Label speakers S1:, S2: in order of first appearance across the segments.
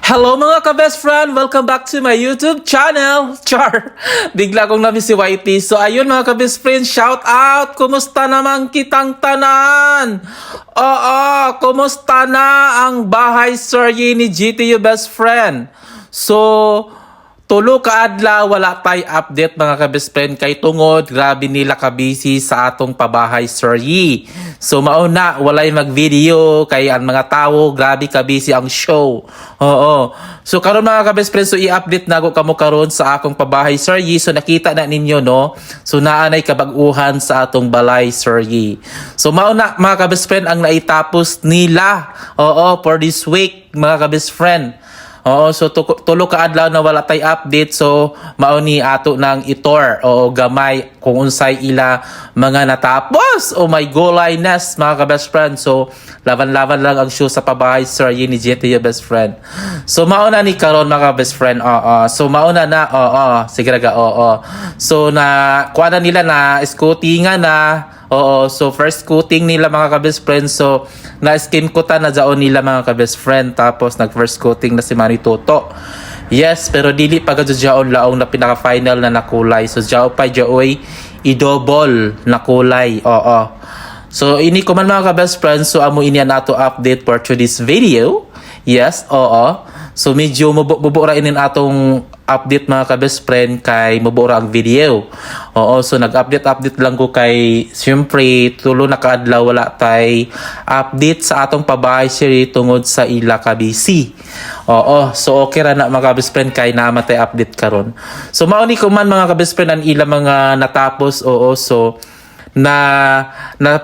S1: Hello mga ka-best friend! Welcome back to my YouTube channel! Char! Bigla kong nami si YT. So ayun mga ka-best friend, shout out! Kumusta naman kitang tanan? Oo, kumusta na ang bahay survey ni GTU best friend? So, tulo ka adlaw wala tay update mga ka-best friend kay tungod grabe nila kabisi sa atong pabahay survey. So mauna walay mag-video kay ang mga tao grabe kabisi ang show. Oo. So karon mga ka-best friend, so i-update na ko kamo karon sa akong pabahay survey. So nakita na ninyo no. So naanay kabag-uhan sa atong balay survey. So mauna mga ka-best friend ang naitapos nila. Oo, for this week mga ka-best friend. Oo, so tulo ka adlaw na wala tay update, so mauni ato ng itor o gamay kung unsay ila mga natapos. Oh my goodness mga ka-best friend. So laban-laban lang ang show sa pabahay sir ni GTU best friend. So mauna ni karon mga best friend. So mauna na sige raga So na kuha na nila na scootingan na. Oo, so first coating nila mga ka-best friend. So, na-skin coatan na daon nila mga ka-best friend. Tapos, nag-first coating na si Manny Toto. Yes, pero dili pa gadyo jaon laong na pinaka-final na nakulay. So, jao pa jaoy i-double na kulay. Oo. So, ini ko man mga ka-best friend. So, amo ini na to update for today's video. Yes, oo. So, medyo mabubura inin atong update mga ka-best friend kay mabura ang video. Oo, so nag-update lang ko kay siyempre tulo na kaadlaw wala tay update sa atong pabahay siri tungod sa ila kabisi. Oo, so okay ra na mga ka-best friend kay namatay update karon. So mauni ko man mga ka-best friend ang ila mga natapos. Oo, so na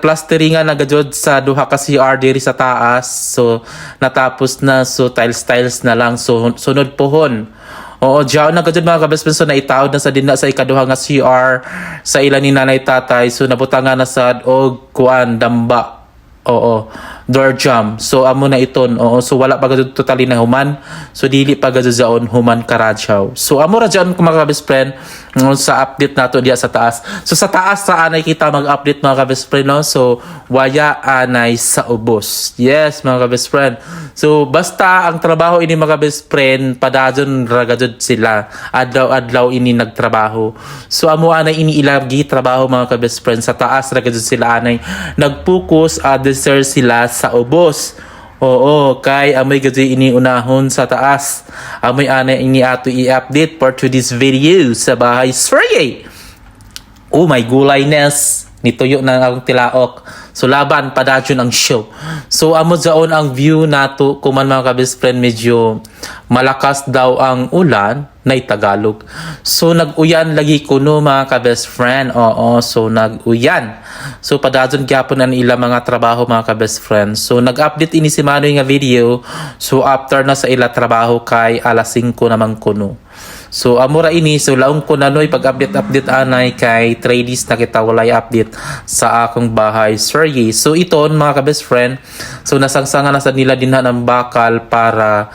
S1: plasteringan na gajud sa duha ka CR diri sa taas. So natapos na, so tiles na lang, so sunod pohon. Oo, diyaw na gajud mga ka-best friend. So naitaod na sa dinna sa ikaduha nga CR sa ila ni nanay tatay. So nabutangan na sad og kuan damba. Oo, door jam. So amo na iton. Oo, so wala pa gajud totally na human. So dili pa gajud zaon human karadyaw. So amo ra dyan mga ka-best friend sa update nato diya sa taas. So sa taas sa anay kita mag-update mga ka-best friend no. So waya anay sa ubos. Yes mga ka-best friend. So basta ang trabaho ini mga best friend padadon ragadod sila. Adlaw-adlaw ini nagtrabaho. So amo anay ini ilagi trabaho mga ka-best friend sa taas ragadod sila anay nagfocus adser sila sa ubos. Oo, kay amoy gadi ini unahon sa taas. Amoy anay ini ato i-update for today's video sa bahay survey. Oh my gulayness. Nituyo na akong tilaok. So laban padadyon ang show. So amo jaon ang view nato kuman mga ka-best friend, medyo malakas daw ang ulan na Tagalog. So nag-uyan lagi kuno mga ka-best friend. Oo, so nag-uyan. So padadyon gyapon ang ila mga trabaho mga ka-best friend. So nag-update ini si Manoy nga video. So after na sa ila trabaho kay alas 5 naman kuno. So amura ini, so laong ko nanoy pag-update anay kay 3 days na kita walay update sa akong bahay survey. So iton mga ka-best friend, so nasangsangan na sa nila dinha ng bakal para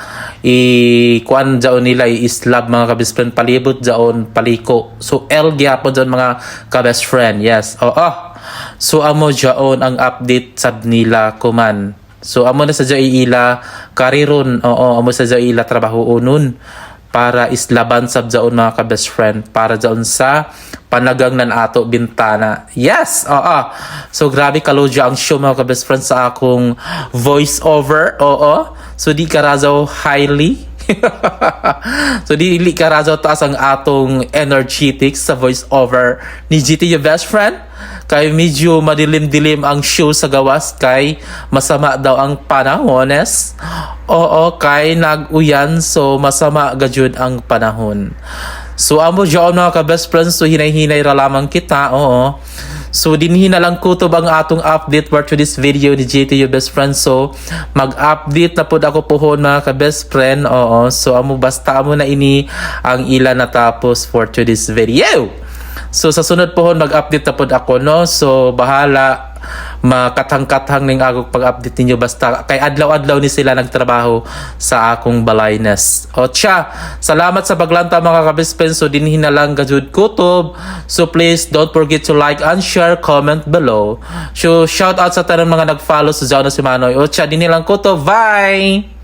S1: kuan jaon nila i-slab mga ka-best friend, palibot jaon paliko. So L gyapon jaon mga ka-best friend. Yes. Oo. So amo jaon ang update sab nila kuman. So amo na sa ila kariron. Oo, amo sa ila trabaho unon para islaban sab jaon mga ka-best friend para jaon sa panagang nan ato bintana. Yes, oo. So grabe kalodya ang show mga ka-best friend sa akong voice over. Oo. So di karazaw highly. So di karazaw taas ang atong energetics sa voice over ni GTU best friend. Kay medyo madilim-dilim ang show sa gawas kay masama daw ang panahones. Oo, kay nag-uyan, so masama gajud ang panahon. So amo jaon mga ka-best friends, so hinay-hinay ra lamang kita. Oo. So dinhi na lang kutob ang atong update for today's video ni GTU best friend. So mag-update na pud ako pohon mga ka-best friend. Oo. So amo basta amo na ini ang ila natapos for today's video. So sa sunod pohon mag-update na pod ako no. So bahala makatang-katang ning agog pag-update ninyo basta kay adlaw-adlaw ni sila nagtrabaho sa akong balaynes. O tsa, salamat sa paglanta mga ka-best friend. So dinhi na lang gajud kutob. So please don't forget to like and share, comment below. So shout out sa tanang mga nag-follow sa Jao na si Manoy. O tsa, dinhi lang kutob. Bye!